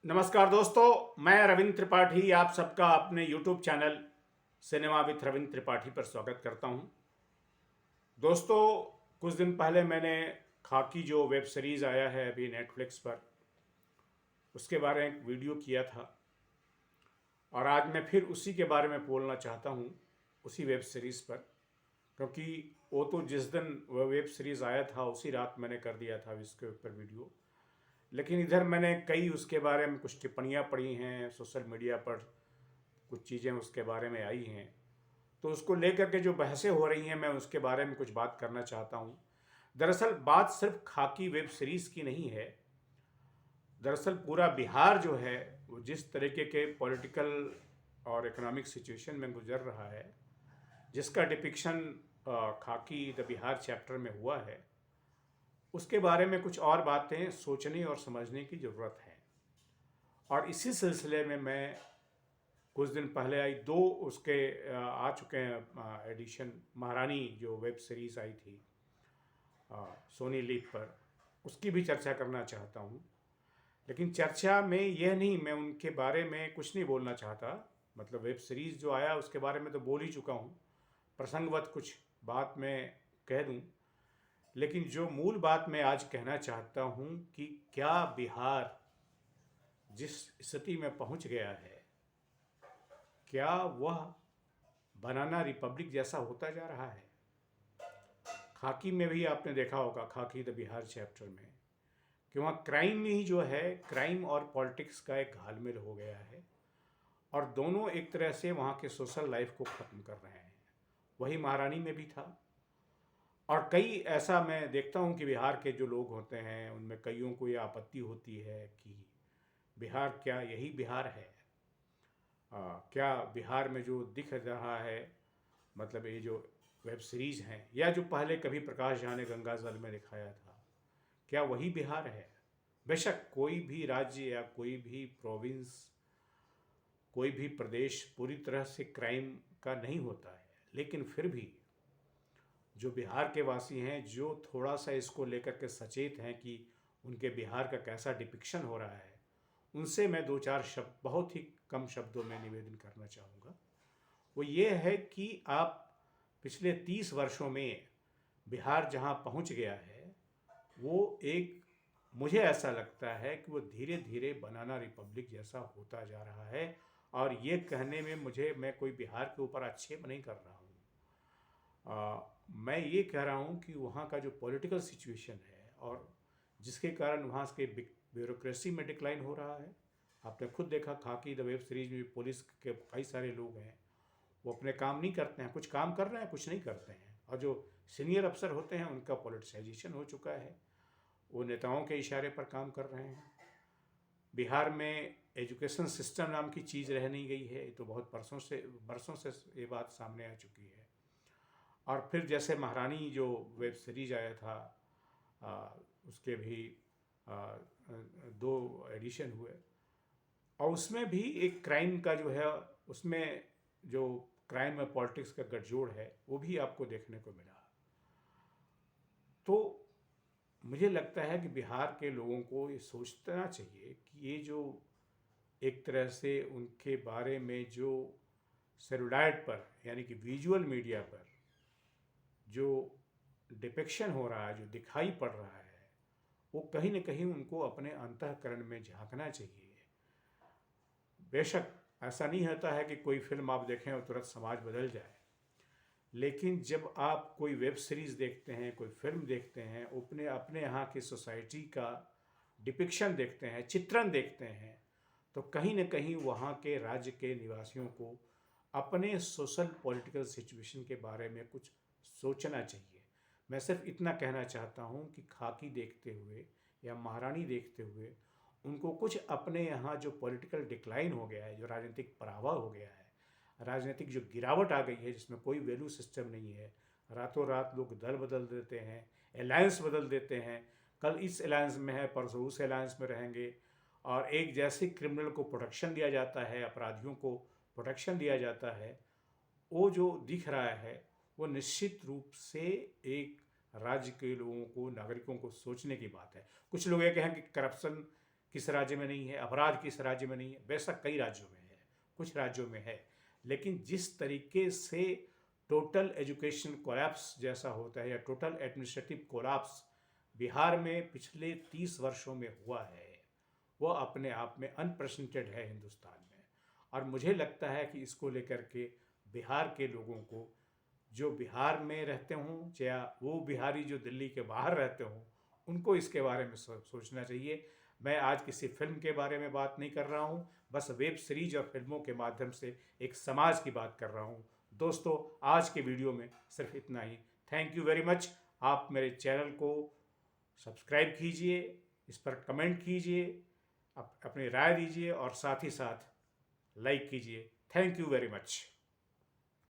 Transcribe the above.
नमस्कार दोस्तों, मैं रविंद्र त्रिपाठी आप सबका अपने YouTube channel cinema with Ravindra Tripathi पर स्वागत करता हूं। दोस्तों, कुछ दिन पहले मैंने खाकी जो वेब सीरीज़ आया है अभी नेटफ्लिक्स पर, उसके बारे में एक वीडियो किया था और आज मैं फिर उसी के बारे में बोलना चाहता हूं, उसी वेब सीरीज़ पर, क्योंकि वो तो जिस दिन वह वेब सीरीज़ आया था उसी रात मैंने कर दिया था इसके ऊपर वीडियो। लेकिन इधर मैंने कई उसके बारे में कुछ टिप्पणियाँ पढ़ी हैं सोशल मीडिया पर, कुछ चीज़ें उसके बारे में आई हैं, तो उसको लेकर के जो बहसें हो रही हैं मैं उसके बारे में कुछ बात करना चाहता हूँ। दरअसल बात सिर्फ खाकी वेब सीरीज़ की नहीं है। दरअसल पूरा बिहार जो है वो जिस तरीके के पॉलिटिकल और इकोनॉमिक सिचुएशन में गुजर रहा है, जिसका डिपिक्शन खाकी द बिहार चैप्टर में हुआ है, उसके बारे में कुछ और बातें सोचने और समझने की ज़रूरत है। और इसी सिलसिले में मैं कुछ दिन पहले आई दो उसके आ चुके हैं एडिशन, महारानी जो वेब सीरीज़ आई थी सोनी लीव पर, उसकी भी चर्चा करना चाहता हूँ। लेकिन चर्चा में यह नहीं, मैं उनके बारे में कुछ नहीं बोलना चाहता। मतलब वेब सीरीज़ जो आया उसके बारे में तो बोल ही चुका हूँ, प्रसंगवत कुछ बात मैं कह दूँ। लेकिन जो मूल बात मैं आज कहना चाहता हूँ कि क्या बिहार जिस स्थिति में पहुँच गया है, क्या वह बनाना रिपब्लिक जैसा होता जा रहा है? खाकी में भी आपने देखा होगा, खाकी द बिहार चैप्टर में, कि वहाँ क्राइम में ही जो है, क्राइम और पॉलिटिक्स का एक घालमेल हो गया है और दोनों एक तरह से वहाँ के सोशल लाइफ को ख़त्म कर रहे हैं। वही महारानी में भी था। और कई ऐसा मैं देखता हूँ कि बिहार के जो लोग होते हैं उनमें कईयों को ये आपत्ति होती है कि बिहार क्या यही बिहार है? क्या बिहार में जो दिख रहा है, मतलब ये जो वेब सीरीज़ हैं या जो पहले कभी प्रकाश झा ने गंगा जल में दिखाया था, क्या वही बिहार है? बेशक कोई भी राज्य या कोई भी प्रोविंस, कोई भी प्रदेश पूरी तरह से क्राइम का नहीं होता है, लेकिन फिर भी जो बिहार के वासी हैं, जो थोड़ा सा इसको लेकर के सचेत हैं कि उनके बिहार का कैसा डिपिक्शन हो रहा है, उनसे मैं दो चार शब्द बहुत ही कम शब्दों में निवेदन करना चाहूँगा। वो ये है कि आप पिछले 30 वर्षों में बिहार जहाँ पहुँच गया है, वो एक, मुझे ऐसा लगता है कि वो धीरे धीरे बनाना रिपब्लिक जैसा होता जा रहा है। और ये कहने में मैं कोई बिहार के ऊपर आक्षेप नहीं कर रहा हूँ। मैं ये कह रहा हूँ कि वहाँ का जो पॉलिटिकल सिचुएशन है और जिसके कारण वहाँ के ब्यूरोक्रेसी में डिक्लाइन हो रहा है। आपने खुद देखा खाकी द वेब सीरीज में पुलिस के कई सारे लोग हैं, वो अपने काम नहीं करते हैं, कुछ काम कर रहे हैं कुछ नहीं करते हैं। और जो सीनियर अफसर होते हैं उनका पॉलिटिसाइजेशन हो चुका है, वो नेताओं के इशारे पर काम कर रहे हैं। बिहार में एजुकेशन सिस्टम नाम की चीज़ रह नहीं गई है, तो बहुत बरसों से ये बात सामने आ चुकी है। और फिर जैसे महारानी जो वेब सीरीज आया था, उसके भी आ, दो एडिशन हुए और उसमें भी एक क्राइम का जो है, उसमें जो क्राइम और पॉलिटिक्स का गठजोड़ है वो भी आपको देखने को मिला। तो मुझे लगता है कि बिहार के लोगों को ये सोचना चाहिए कि ये जो एक तरह से उनके बारे में जो सेलुलॉइड पर, यानी कि विजुअल मीडिया पर जो डिपिक्शन हो रहा है, जो दिखाई पड़ रहा है, वो कहीं न कहीं उनको अपने अंतःकरण में झांकना चाहिए। बेशक ऐसा नहीं होता है कि कोई फिल्म आप देखें और तुरंत समाज बदल जाए, लेकिन जब आप कोई वेब सीरीज़ देखते हैं, कोई फिल्म देखते हैं, अपने अपने यहाँ की सोसाइटी का डिपिक्शन देखते हैं, चित्रण देखते हैं, तो कहीं न कहीं वहाँ के राज्य के निवासियों को अपने सोशल पॉलिटिकल सिचुएशन के बारे में कुछ सोचना चाहिए। मैं सिर्फ इतना कहना चाहता हूँ कि खाकी देखते हुए या महारानी देखते हुए उनको कुछ अपने यहाँ जो पॉलिटिकल डिक्लाइन हो गया है, जो राजनीतिक पराभव हो गया है, राजनीतिक जो गिरावट आ गई है जिसमें कोई वैल्यू सिस्टम नहीं है, रातों रात लोग दल बदल देते हैं, अलायंस बदल देते हैं, कल इस अलायंस में है परसों उस अलायंस में रहेंगे, और एक जैसे क्रिमिनल को प्रोटेक्शन दिया जाता है, अपराधियों को प्रोटेक्शन दिया जाता है। वो जो दिख रहा है वो निश्चित रूप से एक राज्य के लोगों को, नागरिकों को सोचने की बात है। कुछ लोग ये कहें कि करप्शन किस राज्य में नहीं है, अपराध किस राज्य में नहीं है। बेशक कई राज्यों में है, कुछ राज्यों में है, लेकिन जिस तरीके से टोटल एजुकेशन कोलैप्स जैसा होता है या टोटल एडमिनिस्ट्रेटिव कोलैप्स बिहार में पिछले 30 वर्षों में हुआ है, वो अपने आप में अनप्रेसिडेंटेड है हिंदुस्तान में। और मुझे लगता है कि इसको लेकर के बिहार के लोगों को, जो बिहार में रहते हों या वो बिहारी जो दिल्ली के बाहर रहते हों, उनको इसके बारे में सोचना चाहिए। मैं आज किसी फिल्म के बारे में बात नहीं कर रहा हूँ, बस वेब सीरीज और फिल्मों के माध्यम से एक समाज की बात कर रहा हूँ। दोस्तों, आज के वीडियो में सिर्फ इतना ही। Thank you very much. आप मेरे चैनल को सब्सक्राइब कीजिए, इस पर कमेंट कीजिए, अपनी राय दीजिए और साथ ही साथ लाइक कीजिए। Thank you very much.